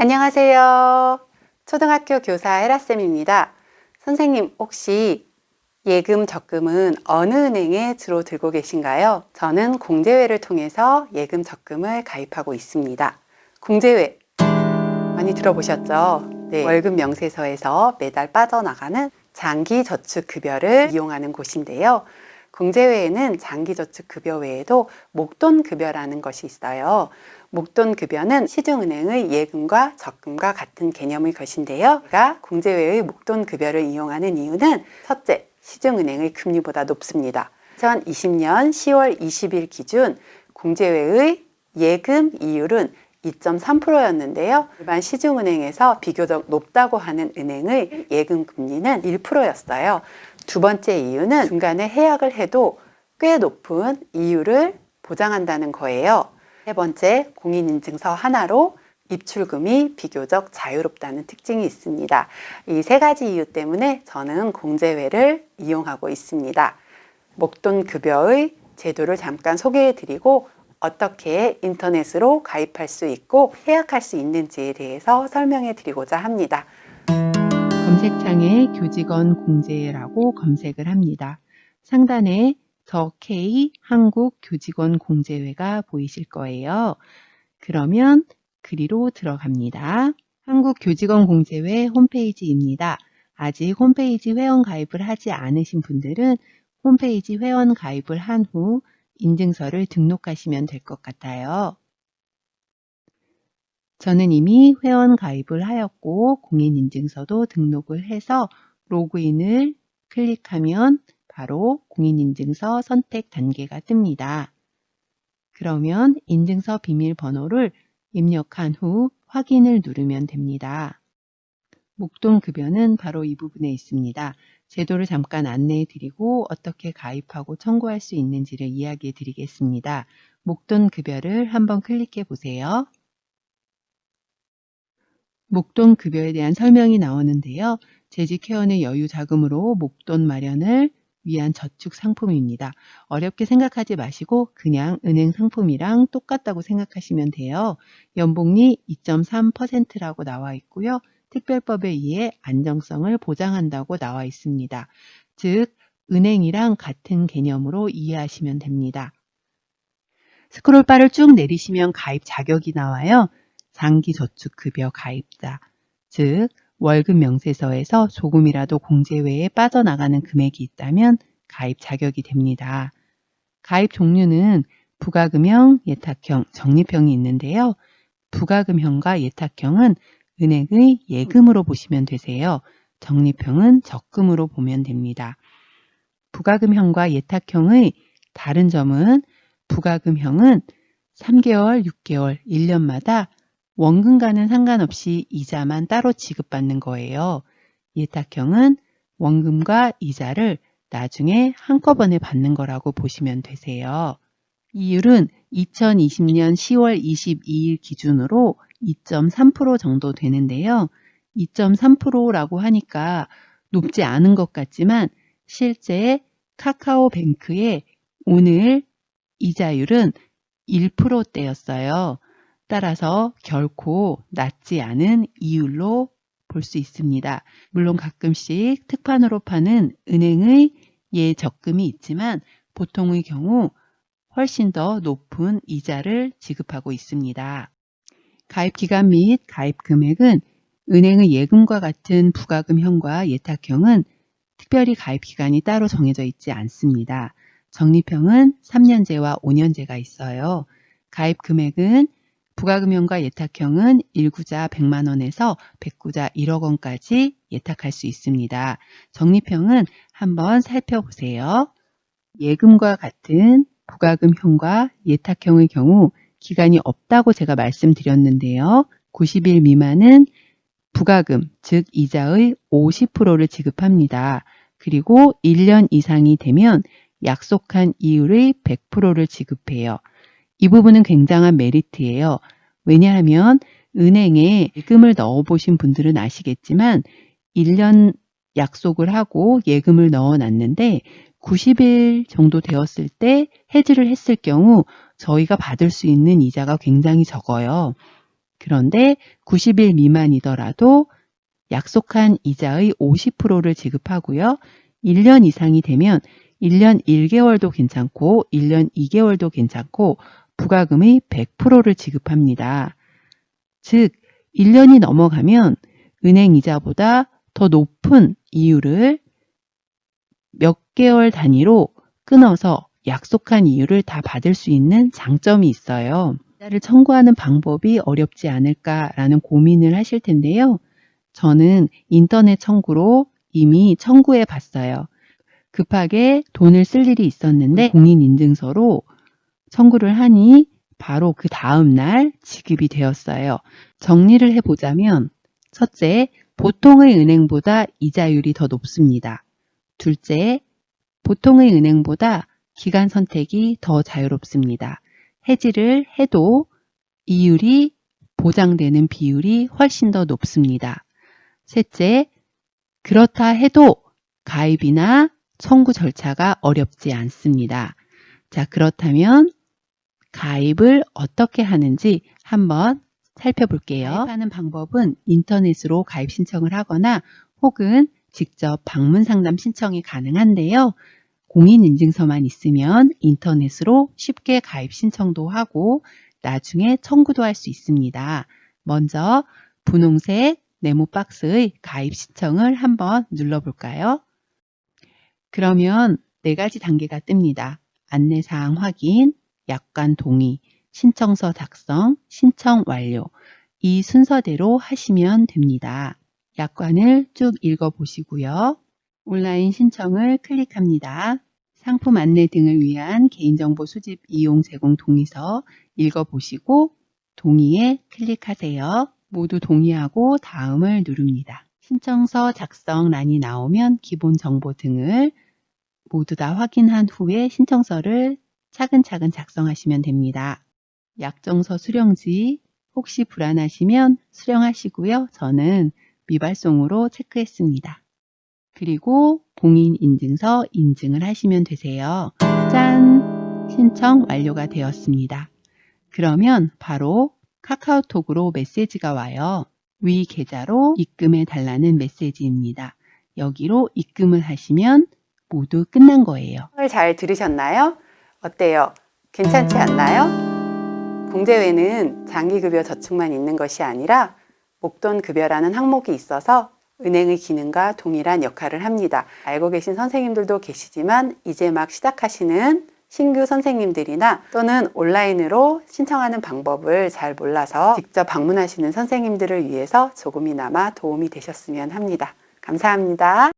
안녕하세요. 초등학교 교사 헤라쌤입니다. 선생님, 혹시 예금, 적금은 어느 은행에 주로 들고 계신가요? 저는 공제회를 통해서 예금, 적금을 가입하고 있습니다. 공제회 많이 들어보셨죠? 네, 월급 명세서에서 매달 빠져나가는 장기저축급여를 이용하는 곳인데요. 공제회에는 장기저축급여 외에도 목돈급여라는 것이 있어요. 목돈급여는 시중은행의 예금과 적금과 같은 개념의 것인데요. 제가 공제회의 목돈급여를 이용하는 이유는 첫째, 시중은행의 금리보다 높습니다. 2020년 10월 20일 기준 공제회의 예금 이율은 2.3%였는데요. 일반 시중은행에서 비교적 높다고 하는 은행의 예금 금리는 1%였어요. 두 번째 이유는 중간에 해약을 해도 꽤 높은 이율을 보장한다는 거예요. 세 번째, 공인인증서 하나로 입출금이 비교적 자유롭다는 특징이 있습니다. 이 세 가지 이유 때문에 저는 공제회를 이용하고 있습니다. 목돈급여의 제도를 잠깐 소개해 드리고 어떻게 인터넷으로 가입할 수 있고 해약할 수 있는지에 대해서 설명해 드리고자 합니다. 검색창에 교직원 공제라고 검색을 합니다. 상단에 더 K 한국 교직원 공제회가 보이실 거예요. 그러면 그리로 들어갑니다. 한국 교직원 공제회 홈페이지입니다. 아직 홈페이지 회원 가입을 하지 않으신 분들은 홈페이지 회원 가입을 한 후 인증서를 등록하시면 될 것 같아요. 저는 이미 회원 가입을 하였고 공인인증서도 등록을 해서 로그인을 클릭하면 바로 공인인증서 선택 단계가 뜹니다. 그러면 인증서 비밀번호를 입력한 후 확인을 누르면 됩니다. 목돈급여는 바로 이 부분에 있습니다. 제도를 잠깐 안내해 드리고 어떻게 가입하고 청구할 수 있는지를 이야기해 드리겠습니다. 목돈급여를 한번 클릭해 보세요. 목돈급여에 대한 설명이 나오는데요. 재직회원의 여유자금으로 목돈 마련을 위한 저축 상품입니다. 어렵게 생각하지 마시고 그냥 은행 상품이랑 똑같다고 생각하시면 돼요. 연복리 2.3%라고 나와 있고요. 특별법에 의해 안정성을 보장한다고 나와 있습니다. 즉, 은행이랑 같은 개념으로 이해하시면 됩니다. 스크롤바를 쭉 내리시면 가입 자격이 나와요. 장기저축급여 가입자, 즉 월급 명세서에서 조금이라도 공제회에 빠져나가는 금액이 있다면 가입 자격이 됩니다. 가입 종류는 부가금형, 예탁형, 적립형이 있는데요. 부가금형과 예탁형은 은행의 예금으로 보시면 되세요. 적립형은 적금으로 보면 됩니다. 부가금형과 예탁형의 다른 점은 부가금형은 3개월, 6개월, 1년마다 원금과는 상관없이 이자만 따로 지급받는 거예요. 예탁형은 원금과 이자를 나중에 한꺼번에 받는 거라고 보시면 되세요. 이율은 2020년 10월 22일 기준으로 2.3% 정도 되는데요. 2.3%라고 하니까 높지 않은 것 같지만 실제 카카오뱅크의 오늘 이자율은 1%대였어요. 따라서 결코 낮지 않은 이율로 볼 수 있습니다. 물론 가끔씩 특판으로 파는 은행의 예적금이 있지만 보통의 경우 훨씬 더 높은 이자를 지급하고 있습니다. 가입기간 및 가입금액은 은행의 예금과 같은 부가금형과 예탁형은 특별히 가입기간이 따로 정해져 있지 않습니다. 적립형은 3년제와 5년제가 있어요. 가입금액은 부가금형과 예탁형은 1구자 100만원에서 100구자 1억원까지 예탁할 수 있습니다. 적립형은 한번 살펴보세요. 예금과 같은 부가금형과 예탁형의 경우 기간이 없다고 제가 말씀드렸는데요. 90일 미만은 부가금, 즉 이자의 50%를 지급합니다. 그리고 1년 이상이 되면 약속한 이율의 100%를 지급해요. 이 부분은 굉장한 메리트예요. 왜냐하면 은행에 예금을 넣어보신 분들은 아시겠지만 1년 약속을 하고 예금을 넣어놨는데 90일 정도 되었을 때 해지를 했을 경우 저희가 받을 수 있는 이자가 굉장히 적어요. 그런데 90일 미만이더라도 약속한 이자의 50%를 지급하고요. 1년 이상이 되면 1년 1개월도 괜찮고 1년 2개월도 괜찮고 부과금의 100%를 지급합니다. 즉 1년이 넘어가면 은행 이자보다 더 높은 이율을 몇 개월 단위로 끊어서 약속한 이율을 다 받을 수 있는 장점이 있어요. 이자를 청구하는 방법이 어렵지 않을까라는 고민을 하실 텐데요. 저는 인터넷 청구로 이미 청구해 봤어요. 급하게 돈을 쓸 일이 있었는데 공인인증서로 청구를 하니 바로 그 다음 날 지급이 되었어요. 정리를 해보자면 첫째, 보통의 은행보다 이자율이 더 높습니다. 둘째, 보통의 은행보다 기간 선택이 더 자유롭습니다. 해지를 해도 이율이 보장되는 비율이 훨씬 더 높습니다. 셋째, 그렇다 해도 가입이나 청구 절차가 어렵지 않습니다. 자, 그렇다면 가입을 어떻게 하는지 한번 살펴볼게요. 가입하는 방법은 인터넷으로 가입 신청을 하거나 혹은 직접 방문 상담 신청이 가능한데요. 공인인증서만 있으면 인터넷으로 쉽게 가입 신청도 하고 나중에 청구도 할 수 있습니다. 먼저 분홍색 네모 박스의 가입 신청을 한번 눌러볼까요? 그러면 4가지 단계가 뜹니다. 안내사항 확인, 약관 동의, 신청서 작성, 신청 완료. 이 순서대로 하시면 됩니다. 약관을 쭉 읽어보시고요. 온라인 신청을 클릭합니다. 상품 안내 등을 위한 개인정보 수집 이용 제공 동의서 읽어보시고 동의에 클릭하세요. 모두 동의하고 다음을 누릅니다. 신청서 작성란이 나오면 기본 정보 등을 모두 다 확인한 후에 신청서를 차근차근 작성하시면 됩니다. 약정서 수령지 혹시 불안하시면 수령하시고요. 저는 미발송으로 체크했습니다. 그리고 공인인증서 인증을 하시면 되세요. 짠! 신청 완료가 되었습니다. 그러면 바로 카카오톡으로 메시지가 와요. 위 계좌로 입금해 달라는 메시지입니다. 여기로 입금을 하시면 모두 끝난 거예요. 잘 들으셨나요? 어때요? 괜찮지 않나요? 공제회는 장기급여 저축만 있는 것이 아니라 목돈급여라는 항목이 있어서 은행의 기능과 동일한 역할을 합니다. 알고 계신 선생님들도 계시지만 이제 막 시작하시는 신규 선생님들이나 또는 온라인으로 신청하는 방법을 잘 몰라서 직접 방문하시는 선생님들을 위해서 조금이나마 도움이 되셨으면 합니다. 감사합니다.